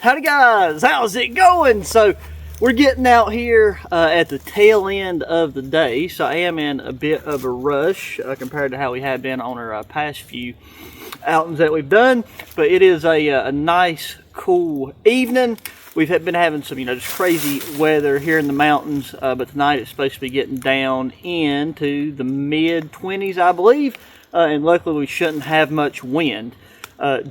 Howdy guys, how's it going? So we're getting out here at the tail end of the day, so I am in a bit of a rush compared to how we have been on our past few outings that we've done. But it is a nice cool evening. We've been having some just crazy weather here in the mountains, but tonight it's supposed to be getting down into the mid-20s, I believe, and luckily we shouldn't have much wind.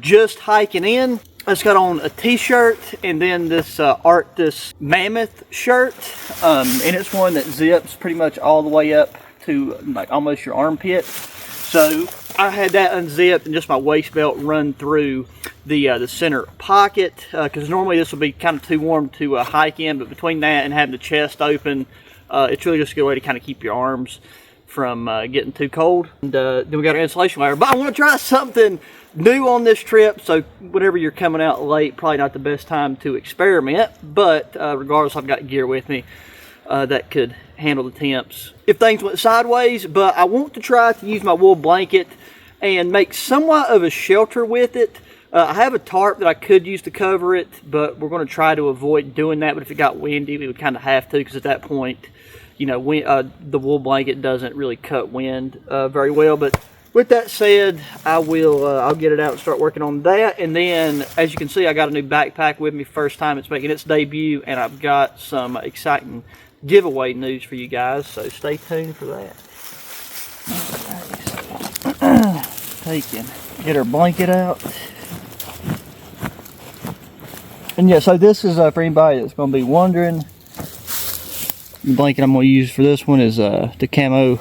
Just hiking in. I just got on a t-shirt and then this Arctis Mammoth shirt, and it's one that zips pretty much all the way up to like almost your armpit. So I had that unzipped and just my waist belt run through the center pocket, because normally this would be kind of too warm to hike in, but between that and having the chest open, it's really just a good way to kind of keep your arms from getting too cold. And then we got our insulation wire, but I want to try something new on this trip, so whenever you're coming out late, probably not the best time to experiment, but regardless, I've got gear with me that could handle the temps if things went sideways. But I want to try to use my wool blanket and make somewhat of a shelter with it. I have a tarp that I could use to cover it, but we're going to try to avoid doing that. But if it got windy, we would kind of have to, because at that point, the wool blanket doesn't really cut wind very well. But with that said, I'll get it out and start working on that. And then, as you can see, I got a new backpack with me. First time it's making its debut, and I've got some exciting giveaway news for you guys, so stay tuned for that. Get our blanket out. And yeah, so this is for anybody that's going to be wondering. The blanket I'm going to use for this one is the camo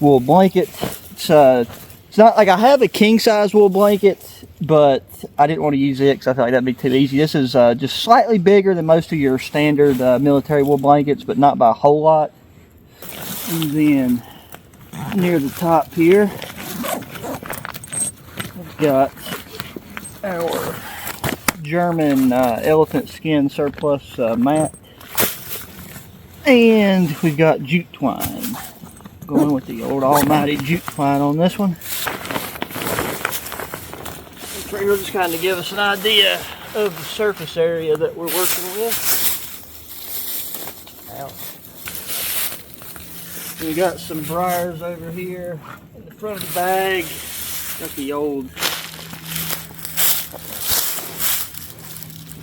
wool blanket. It's not like I have a king size wool blanket, but I didn't want to use it because I feel like that'd be too easy. This is just slightly bigger than most of your standard military wool blankets, but not by a whole lot. And then near the top here, we've got our German elephant skin surplus mat, and we've got jute twine. Going with the old almighty jute twine on this one. This right here just kind of give us an idea of the surface area that we're working with. We got some briars over here in the front of the bag. Got the old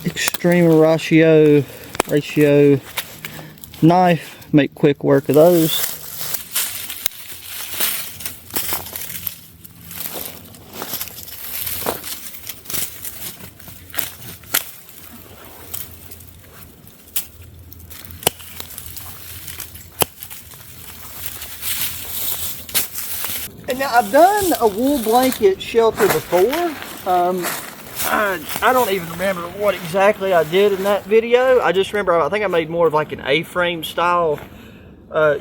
Extreme ratio knife. Make quick work of those. And now I've done a wool blanket shelter before. I don't even remember what exactly I did in that video. I just remember I think I made more of like an A-frame style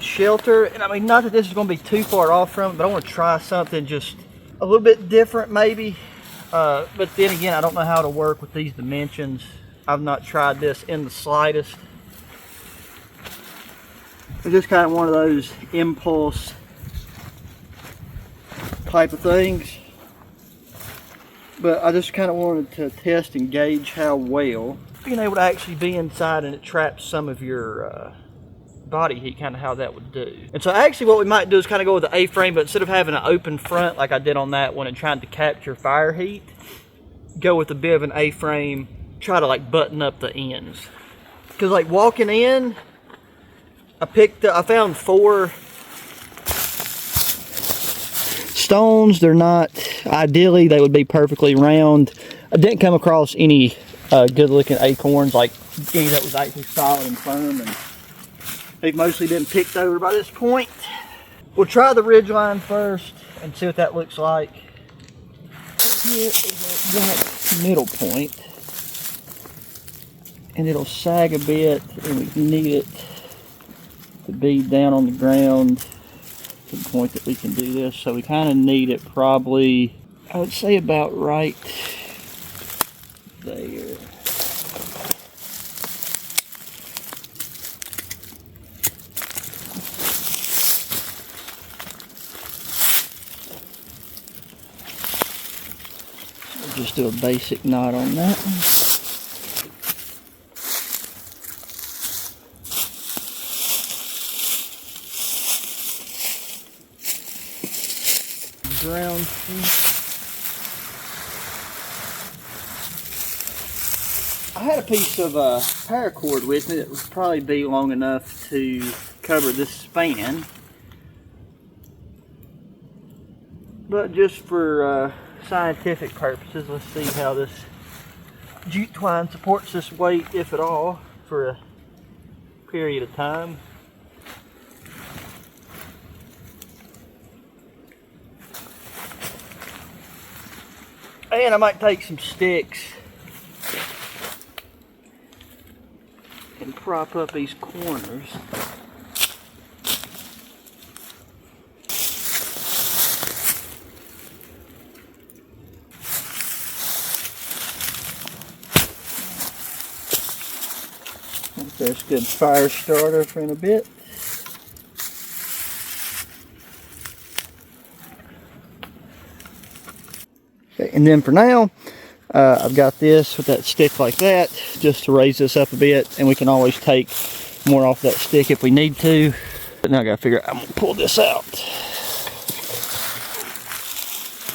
shelter. And I mean, not that this is going to be too far off from it, but I want to try something just a little bit different maybe. But then again, I don't know how to work with these dimensions. I've not tried this in the slightest. It's just kind of one of those impulse type of things, but I just kind of wanted to test and gauge how well being able to actually be inside and it traps some of your body heat, kind of how that would do. And so actually what we might do is kind of go with the A-frame, but instead of having an open front like I did on that one and trying to capture fire heat, go with a bit of an A-frame, try to like button up the ends. Because like walking in, I found 4 stones. They're not, ideally they would be perfectly round. I didn't come across any good looking acorns, like any that was actually solid and firm, and they've mostly been picked over by this point. We'll try the ridgeline first and see what that looks like. Here is that middle point, and it'll sag a bit, and we need it to be down on the ground to the point that we can do this. So we kind of need it probably, I would say, about right there. Just do a basic knot on that one. ground I had a piece of paracord with me that would probably be long enough to cover this span. But just for scientific purposes, let's see how this jute twine supports this weight, if at all, for a period of time. And I might take some sticks and prop up these corners. There's a good fire starter for in a bit. Okay, and then for now, I've got this with that stick like that, just to raise this up a bit, and we can always take more off that stick if we need to. But now I gotta figure out, I'm gonna pull this out.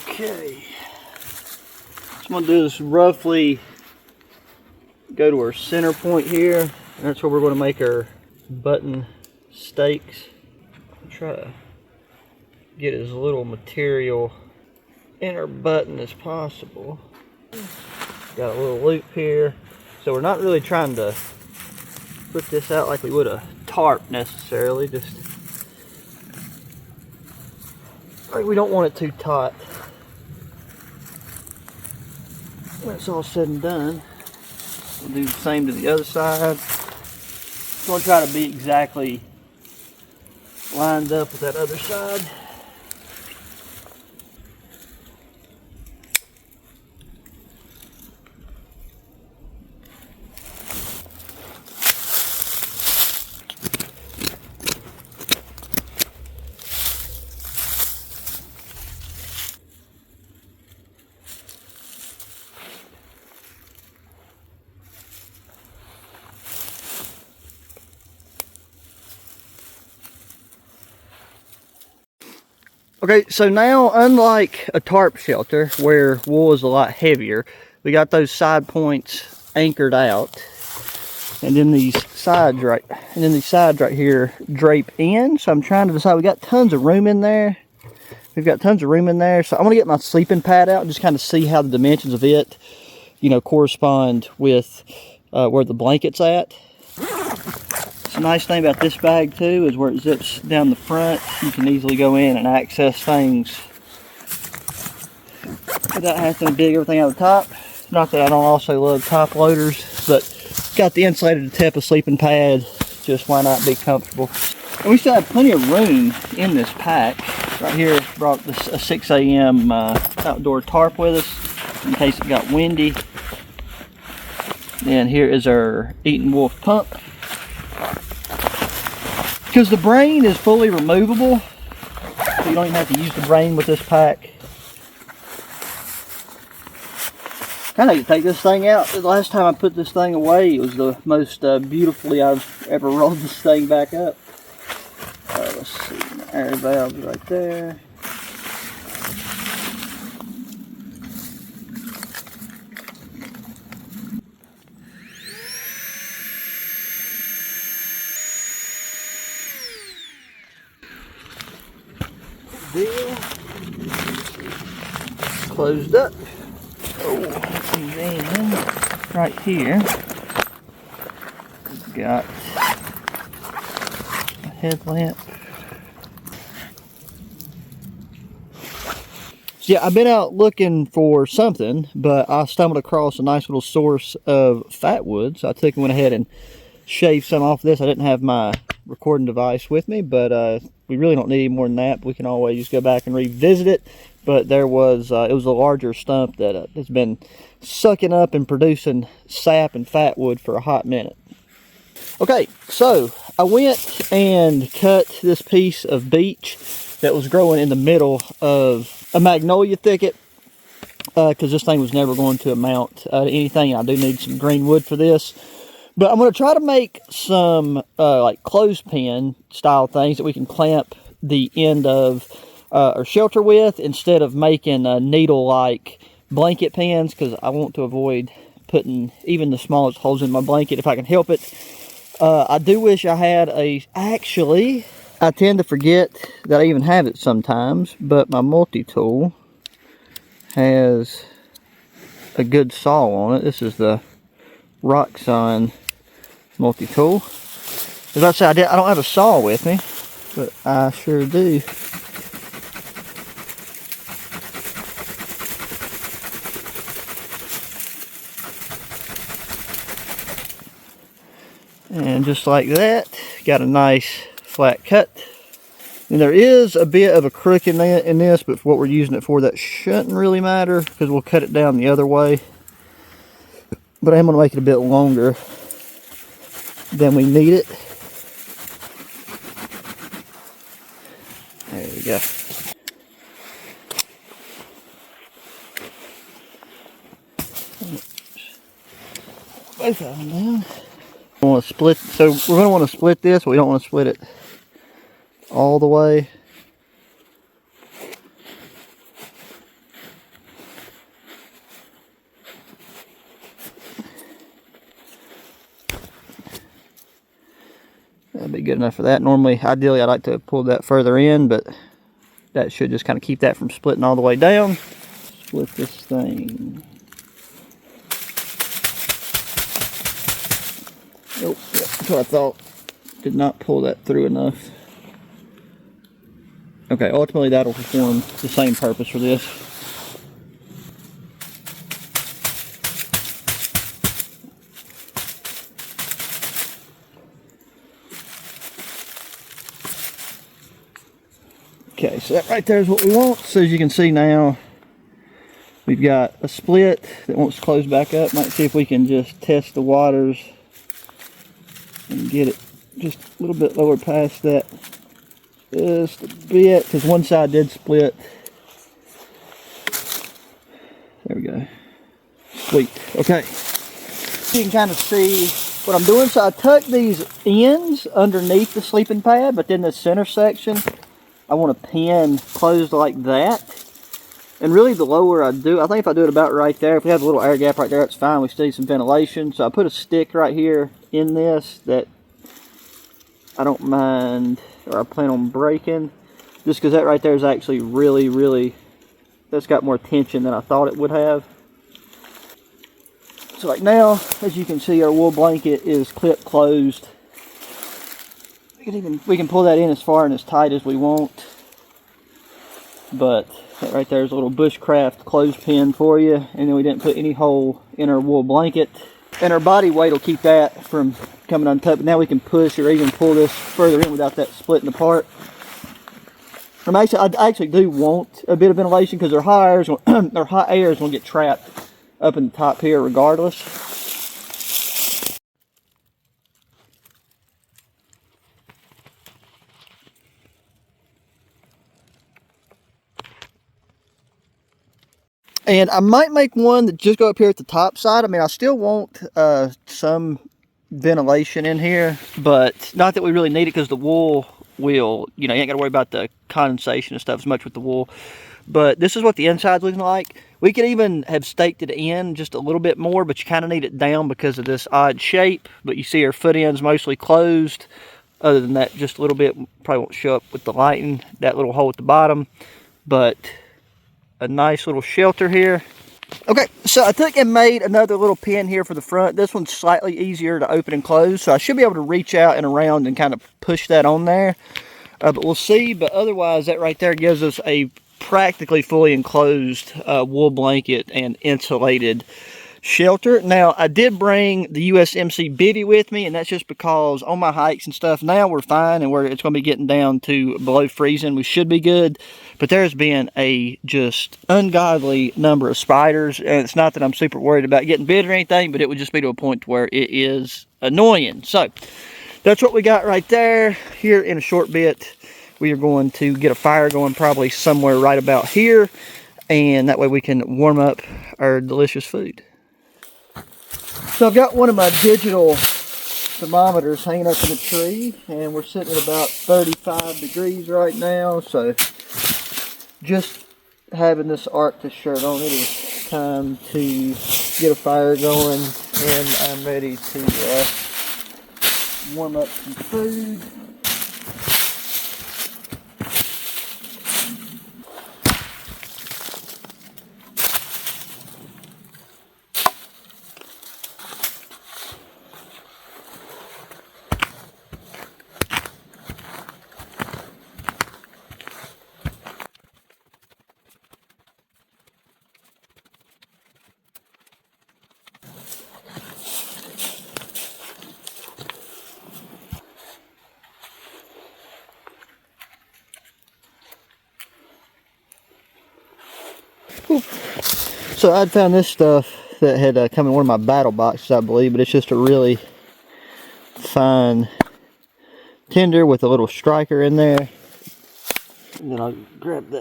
Okay. So I'm gonna do this roughly, go to our center point here, and that's where we're gonna make our button stakes. Try to get as little material in our button as possible. Got a little loop here, so we're not really trying to put this out like we would a tarp necessarily, just like we don't want it too taut. When it's all said and done, we'll do the same to the other side. I'm going to try to be exactly lined up with that other side. Okay, so now, unlike a tarp shelter where wool is a lot heavier, we got those side points anchored out, and then these sides right here drape in. So I'm trying to decide. We got tons of room in there. We've got tons of room in there. So I'm gonna get my sleeping pad out and just kind of see how the dimensions of it, you know, correspond with where the blanket's at. The nice thing about this bag too is where it zips down the front, you can easily go in and access things without having to dig everything out of the top. Not that I don't also love top loaders, but got the insulated Tepa sleeping pad, just why not be comfortable. And we still have plenty of room in this pack. Right here, brought this a 6 a.m. Outdoor tarp with us in case it got windy. Then here is our Eaton Wolf pump. Because the brain is fully removable, so you don't even have to use the brain with this pack. I need to take this thing out. The last time I put this thing away, it was the most beautifully I've ever rolled this thing back up. Let's see, air valves right there. Deal. Closed up. Oh, and then right here we've got a headlamp. So yeah, I've been out looking for something, but I stumbled across a nice little source of fat wood, so I took and went ahead and shaved some off this. I didn't have my recording device with me, but we really don't need any more than that. We can always go back and revisit it. But there was it was a larger stump that has been sucking up and producing sap and fat wood for a hot minute. Okay, so I went and cut this piece of beech that was growing in the middle of a magnolia thicket, because this thing was never going to amount to anything. I do need some green wood for this. But I'm going to try to make some like clothespin style things that we can clamp the end of or shelter with, instead of making needle-like blanket pins, because I want to avoid putting even the smallest holes in my blanket if I can help it. I do wish I had actually, I tend to forget that I even have it sometimes, but my multi-tool has a good saw on it. This is the Roxxon multi-tool. As I said, I don't have a saw with me, but I sure do. And just like that, got a nice flat cut. And there is a bit of a crook in this, but for what we're using it for, that shouldn't really matter because we'll cut it down the other way. But I'm going to make it a bit longer than we need it. There we go. Both of them down. We want to split, so we're going to want to split this, but we don't want to split it all the way. That'd be good enough for that. Normally, ideally, I'd like to pull that further in, but that should just kind of keep that from splitting all the way down. Split this thing. Nope, yeah, that's what I thought. Did not pull that through enough. Okay, ultimately that'll perform the same purpose for this. Okay, so that right there is what we want. So as you can see now, we've got a split that wants to close back up. Might see if we can just test the waters and get it just a little bit lower past that. Just a bit, because one side did split. There we go. Sweet. Okay. You can kind of see what I'm doing. So I tuck these ends underneath the sleeping pad, but then the center section, I want to pin closed like that. And really the lower I do, I think if I do it about right there, if we have a little air gap right there, that's fine. We still need some ventilation. So I put a stick right here in this that I don't mind, or I plan on breaking, just because that right there is actually really, that's got more tension than I thought it would have. So like now, as you can see, our wool blanket is clip closed. We can pull that in as far and as tight as we want, but that right there is a little Bushcraft clothespin for you. And then we didn't put any hole in our wool blanket, and our body weight will keep that from coming untucked. But now we can push or even pull this further in without that splitting apart. I actually do want a bit of ventilation because our hot air is going to get trapped up in the top here regardless. And I might make one that just go up here at the top side. I mean, I still want some ventilation in here, but not that we really need it because the wool will, you ain't got to worry about the condensation and stuff as much with the wool. But this is what the inside's looking like. We could even have staked it in just a little bit more, but you kind of need it down because of this odd shape. But you see our foot end's mostly closed. Other than that, just a little bit, probably won't show up with the lighting, that little hole at the bottom. But a nice little shelter here. Okay, so I took and made another little pin here for the front. This one's slightly easier to open and close, so I should be able to reach out and around and kind of push that on there. But we'll see. But otherwise, that right there gives us a practically fully enclosed wool blanket and insulated shelter. Now, I did bring the USMC bivy with me, and that's just because on my hikes and stuff, now we're fine, and it's going to be getting down to below freezing. We should be good, but there's been a just ungodly number of spiders, and it's not that I'm super worried about getting bit or anything, but it would just be to a point where it is annoying. So that's what we got right there. Here in a short bit, we are going to get a fire going probably somewhere right about here, and that way we can warm up our delicious food. So I've got one of my digital thermometers hanging up in the tree, and we're sitting at about 35 degrees right now. So just having this Arctic shirt on, it is time to get a fire going, and I'm ready to warm up some food. So I'd found this stuff that had come in one of my battle boxes, I believe, but it's just a really fine tinder with a little striker in there. And then I'll grab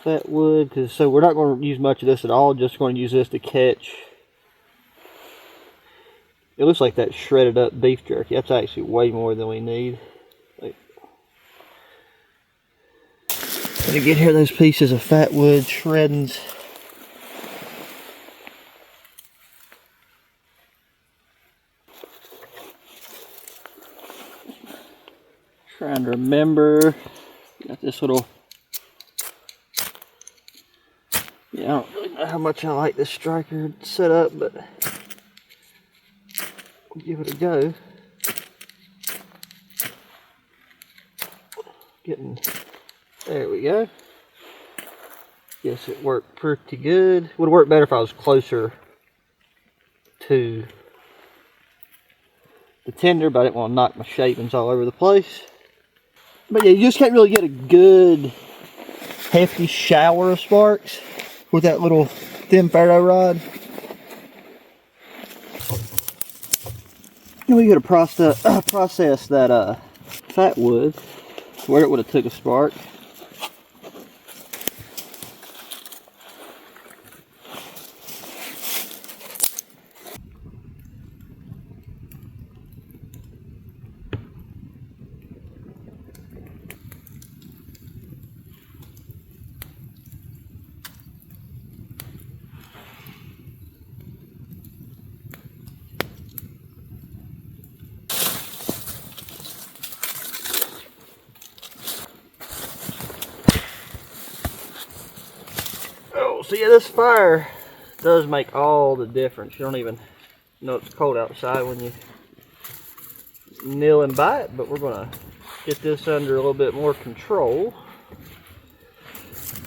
that wood, so we're not going to use much of this at all, just going to use this to catch. It looks like that shredded up beef jerky. That's actually way more than we need. Gotta get here those pieces of fat wood shreddings. Trying to remember. Got this little. Yeah, I don't really know how much I like this striker set up, but we'll give it a go. There we go. Guess it worked pretty good. Would work better if I was closer to the tinder, but I didn't want to knock my shavings all over the place. But yeah, you just can't really get a good hefty shower of sparks with that little thin ferro rod. And we gotta process that fat wood where it would have took a spark. So yeah, this fire does make all the difference. You don't even know it's cold outside when you kneel and bite, but we're gonna get this under a little bit more control,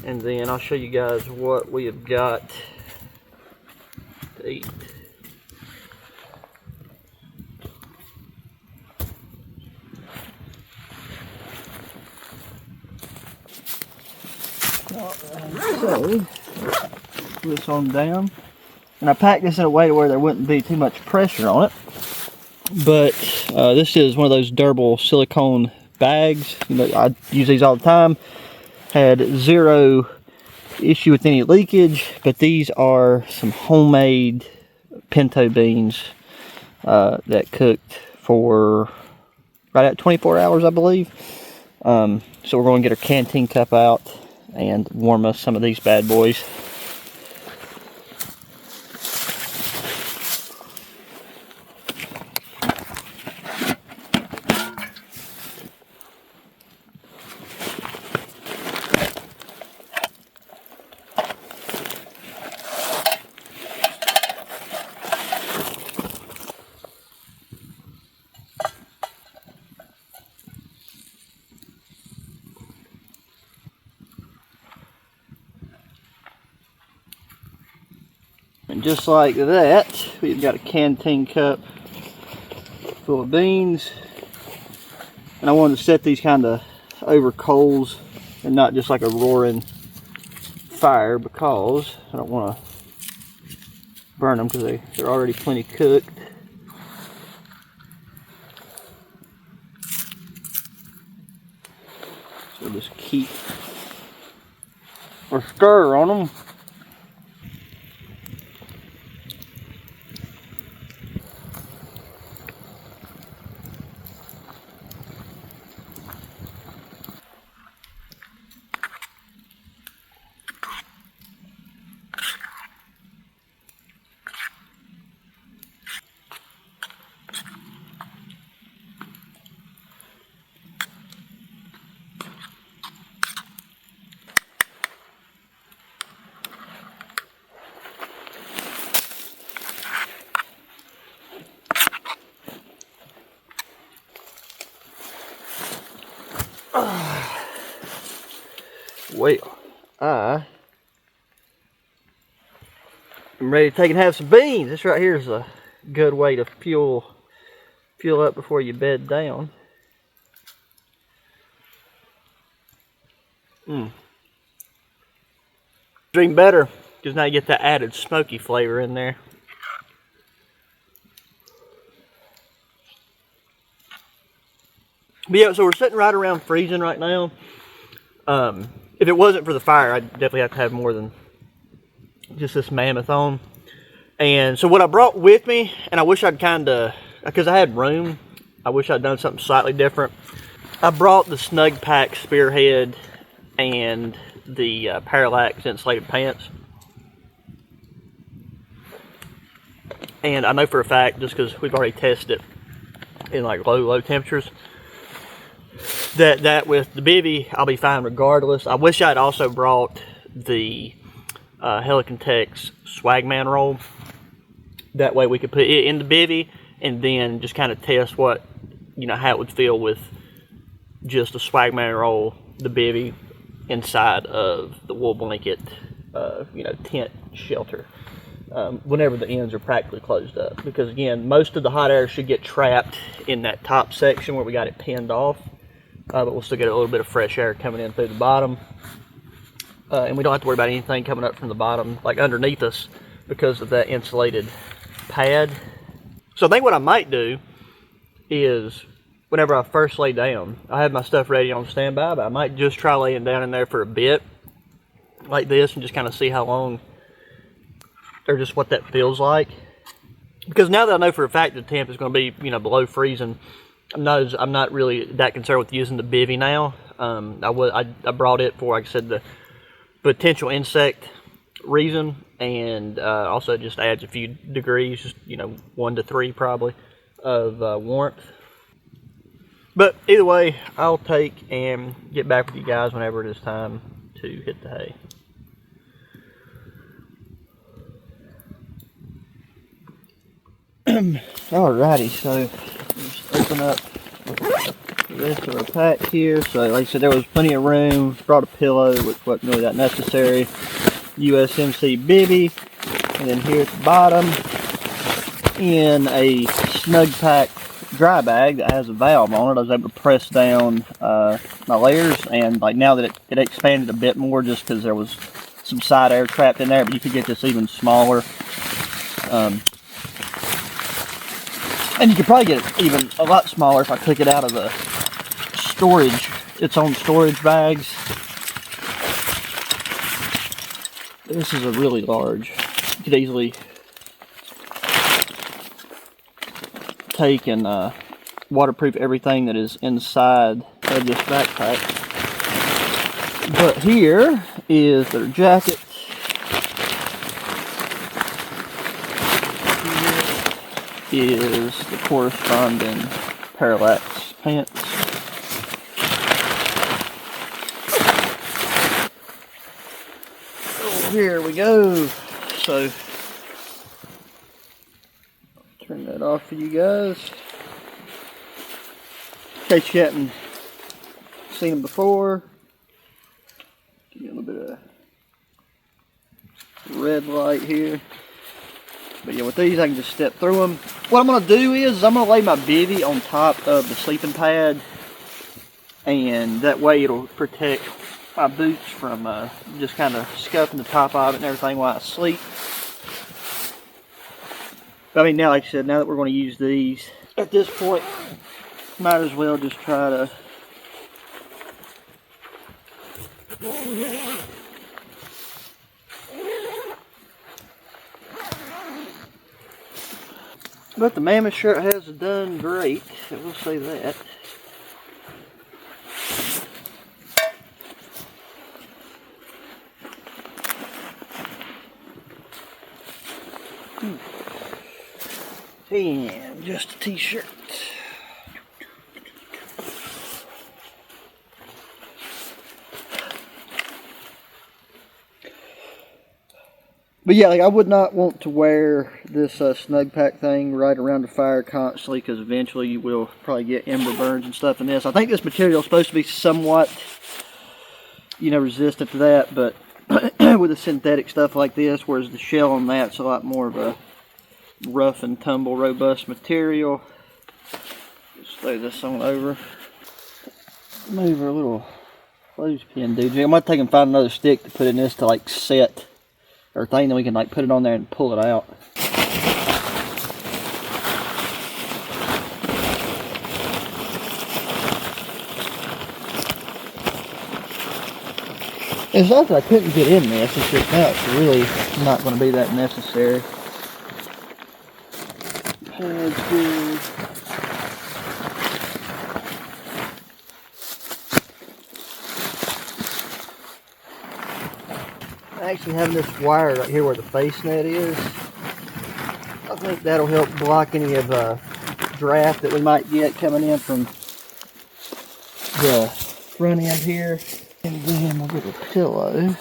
and then I'll show you guys what we have got to eat. So put this on down, and I packed this in a way to where there wouldn't be too much pressure on it. But this is one of those durable silicone bags. You know, I use these all the time. Had zero issue with any leakage, but these are some homemade pinto beans that cooked for right at 24 hours, I believe. So we're going to get our canteen cup out and warm us some of these bad boys. And just like that, we've got a canteen cup full of beans. And I wanted to set these kind of over coals and not just like a roaring fire, because I don't want to burn them because they're already plenty cooked. So just keep a stir on them. well, I'm ready to take and have some beans. This right here is a good way to fuel up before you bed down. Drink better because now you get that added smoky flavor in there. But yeah, so we're sitting right around freezing right now. If it wasn't for the fire, I'd definitely have to have more than just this mammoth on. And so what I brought with me, and I wish I'd because I had room, I wish I'd done something slightly different. I brought the Snug Pack Spearhead and the Parallax insulated pants. And I know for a fact, just because we've already tested it in like low temperatures, that with the bivvy, I'll be fine regardless. I wish I'd also brought the Helicon Tex Swagman roll. That way we could put it in the bivvy and then just kind of test what, how it would feel with just a Swagman roll, the bivvy, inside of the wool blanket, tent shelter. Whenever the ends are practically closed up. Because again, most of the hot air should get trapped in that top section where we got it pinned off. But we'll still get a little bit of fresh air coming in through the bottom. And we don't have to worry about anything coming up from the bottom, like underneath us, because of that insulated pad. So I think what I might do is, whenever I first lay down, I have my stuff ready on standby, but I might just try laying down in there for a bit, like this, and just kind of see how long, or just what that feels like. Because now that I know for a fact the temp is going to be, below freezing, I'm not really that concerned with using the bivvy now. I brought it for, like I said, the potential insect reason, and also just adds a few degrees, just 1 to 3 probably, of warmth. But either way, I'll take and get back with you guys whenever it is time to hit the hay. Alrighty, so just open up the rest of our pack here. So like I said, there was plenty of room. Brought a pillow, which wasn't really that necessary. USMC bivvy, and then here at the bottom, in a Snug Pack dry bag that has a valve on it, I was able to press down my layers, and like now that it expanded a bit more just because there was some side air trapped in there, but you could get this even smaller. And you could probably get it even a lot smaller if I took it out of the storage, its own storage bags. This is a really large. You could easily take and waterproof everything that is inside of this backpack. But here is their jacket. Is the corresponding Parallax pants. Oh, here we go. So, turn that off for you guys. In case you hadn't seen them before, give you a little bit of red light here. But yeah, with these I can just step through them. What I'm going to do is I'm going to lay my bivvy on top of the sleeping pad, and that way it'll protect my boots from just kind of scuffing the top of it and everything while I sleep. But I mean, now, like I said, now that we're going to use these, at this point, might as well just try to but the mammoth shirt has done great, I will say that. And just a t-shirt. But yeah, like I would not want to wear this Snug Pack thing right around the fire constantly, because eventually you will probably get ember burns and stuff in this. I think this material is supposed to be somewhat resistant to that, but with a synthetic stuff like this, whereas the shell on that's a lot more of a rough and tumble robust material. Just throw this on over. Move our little clothespin dude. I'm gonna take and find another stick to put in this to like set or thing, then we can like put it on there and pull it out. It's not that I couldn't get in this, it's just now it's really not going to be that necessary. Pads good. Actually having this wire right here where the face net is, I think that'll help block any of draft that we might get coming in from the front end here. And then we'll get a pillow.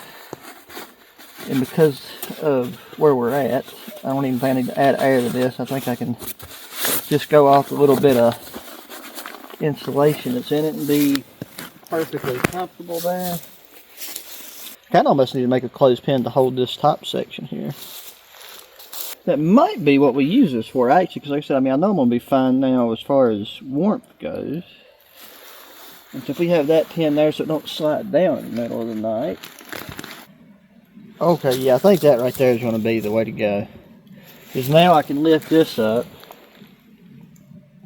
And because of where we're at, I don't even think I need to add air to this. I think I can just go off a little bit of insulation that's in it and be perfectly comfortable there. Kind of almost need to make a clothespin to hold this top section here. That might be what we use this for actually, because like I said, I know I'm going to be fine now as far as warmth goes. And so if we have that pin there so it don't slide down in the middle of the night. Okay, yeah, I think that right there is going to be the way to go. Because now I can lift this up,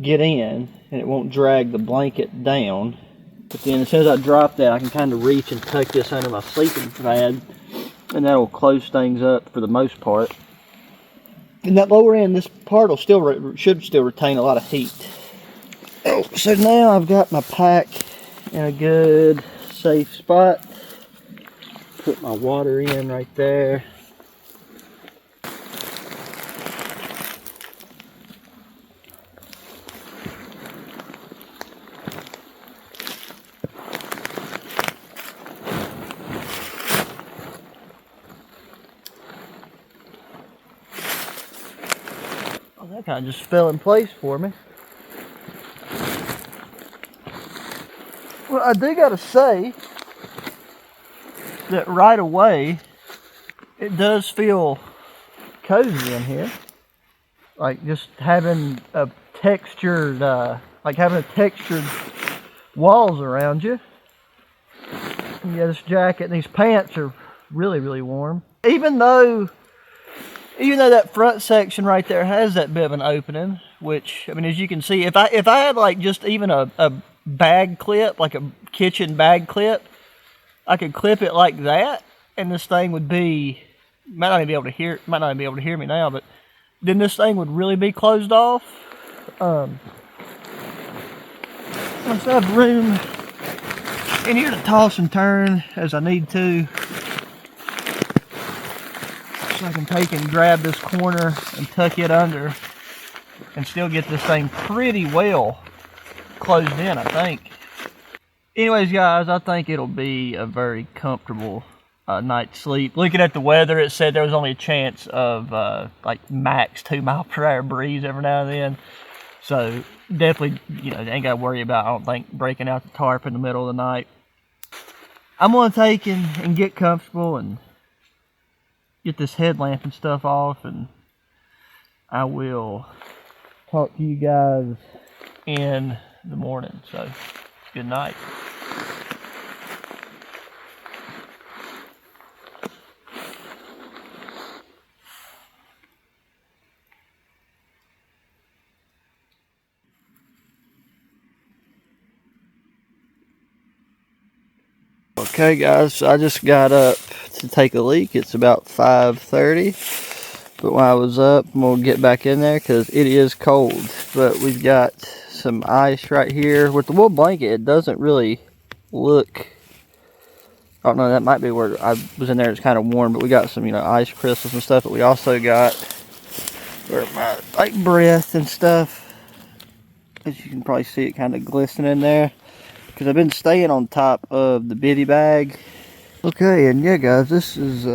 get in, and it won't drag the blanket down. But then as soon as I drop that, I can kind of reach and tuck this under my sleeping pad, and that'll close things up for the most part. And that lower end, this part will should still retain a lot of heat. Oh, so now I've got my pack in a good safe spot. Put my water in right there. Oh, that kind of just fell in place for me. Well, I do gotta say that right away it does feel cozy in here. Like just having a textured, walls around you. And yeah, this jacket and these pants are really, really warm. Even though that front section right there has that bit of an opening, which, as you can see, if I had like just even a bag clip, like a kitchen bag clip, I could clip it like that, and this thing would be, might not even be able to hear me now, but then this thing would really be closed off. Once I have room in here to toss and turn as I need to, so I can take and grab this corner and tuck it under and still get this thing pretty well closed in, I think. Anyways, guys, I think it'll be a very comfortable night's sleep. Looking at the weather, it said there was only a chance of like max 2-mile-per-hour breeze every now and then. So definitely, ain't got to worry about, I don't think, breaking out the tarp in the middle of the night. I'm going to take and get comfortable and get this headlamp and stuff off, and I will talk to you guys in the morning. So good night. Okay guys, so I just got up to take a leak. It's about 5:30, but when I was up, I'm gonna get back in there because it is cold. But we've got some ice right here. With the wool blanket, it doesn't really look, I don't know, that might be where I was in there, it's kind of warm, but we got some, ice crystals and stuff. But we also got where my breath and stuff, as you can probably see it kind of glistening there, because I've been staying on top of the bivy bag. Okay, and yeah guys, this is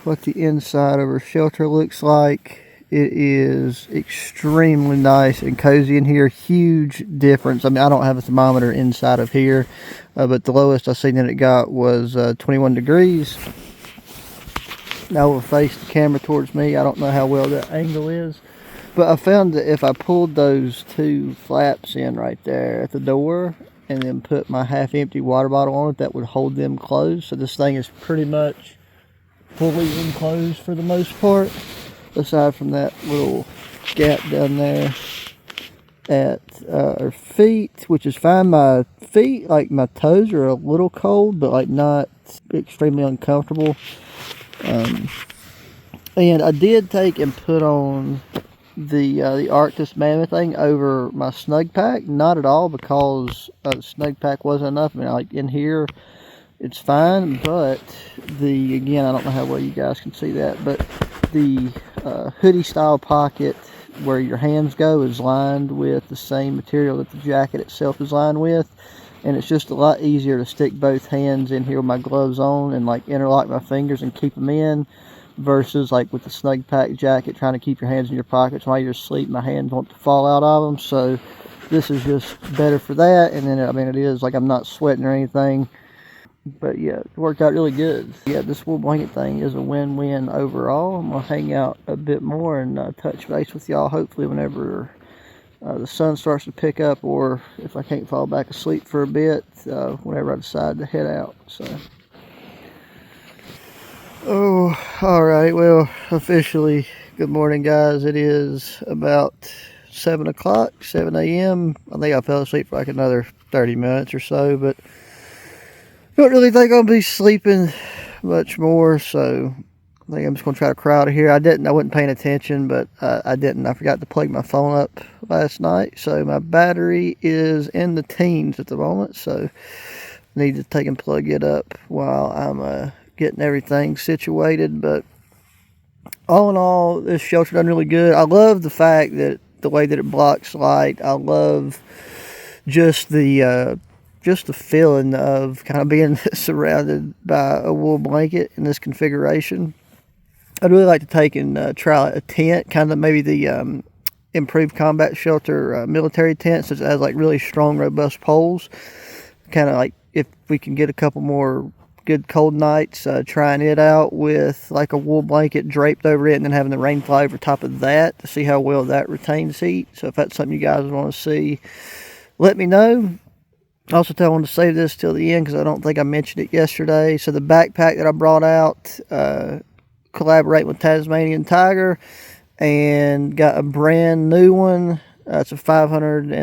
what the inside of our shelter looks like. It is extremely nice and cozy in here. Huge difference. I mean, I don't have a thermometer inside of here, but the lowest I seen that it got was 21 degrees. Now we'll face the camera towards me. I don't know how well that angle is, but I found that if I pulled those two flaps in right there at the door and then put my half-empty water bottle on it, that would hold them closed. So this thing is pretty much fully enclosed for the most part, aside from that little gap down there at her feet, which is fine. My feet, like my toes, are a little cold, but like not extremely uncomfortable. And I did take and put on the Arctis Mammoth thing over my snug pack. Not at all, because the snug pack wasn't enough. I mean, like in here it's fine, but again, I don't know how well you guys can see that, but the hoodie style pocket where your hands go is lined with the same material that the jacket itself is lined with, and it's just a lot easier to stick both hands in here with my gloves on and like interlock my fingers and keep them in, versus like with the snug pack jacket trying to keep your hands in your pockets while you're asleep. My hands want to fall out of them, so this is just better for that. And then I mean, it is like I'm not sweating or anything, but yeah, it worked out really good. Yeah, this wool blanket thing is a win-win overall. I'm gonna hang out a bit more and touch base with y'all hopefully whenever the sun starts to pick up, or if I can't fall back asleep for a bit, whenever I decide to head out. So, oh, all right. Well, officially, good morning, guys. It is about 7 o'clock, 7 a.m. I think I fell asleep for like another 30 minutes or so, but don't really think I'll be sleeping much more, so I think I'm just going to try to crawl out of here. I wasn't paying attention, but I forgot to plug my phone up last night, so my battery is in the teens at the moment, so I need to take and plug it up while I'm getting everything situated. But all in all, this shelter done really good. I love the fact that the way that it blocks light. I love just the feeling of kind of being surrounded by a wool blanket in this configuration. I'd really like to take and try a tent, kind of maybe the improved combat shelter military tent, since it has like really strong, robust poles. Kind of like if we can get a couple more good cold nights, trying it out with like a wool blanket draped over it and then having the rain fly over top of that to see how well that retains heat. So if that's something you guys want to see, let me know. Also, I wanted to save this till the end because I don't think I mentioned it yesterday. So the backpack that I brought out, collaborate with Tasmanian Tiger, and got a brand new one. It's a $550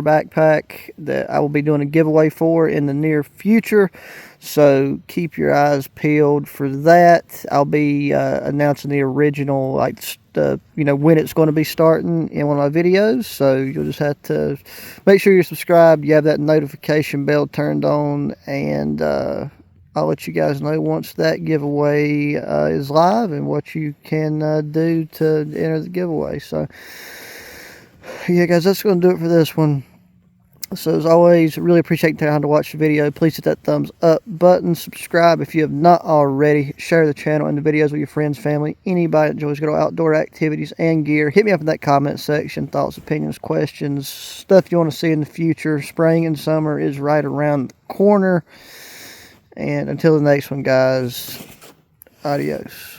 backpack that I will be doing a giveaway for in the near future. So keep your eyes peeled for that. I'll be announcing the original, when it's going to be starting in one of my videos. So you'll just have to make sure you're subscribed. You have that notification bell turned on, and I'll let you guys know once that giveaway is live and what you can do to enter the giveaway. So yeah, guys, that's going to do it for this one. So as always, really appreciate the time to watch the video. Please hit that thumbs up button. Subscribe if you have not already. Share the channel and the videos with your friends, family, anybody that enjoys good outdoor activities and gear. Hit me up in that comment section. Thoughts, opinions, questions, stuff you want to see in the future. Spring and summer is right around the corner. And until the next one, guys, adios.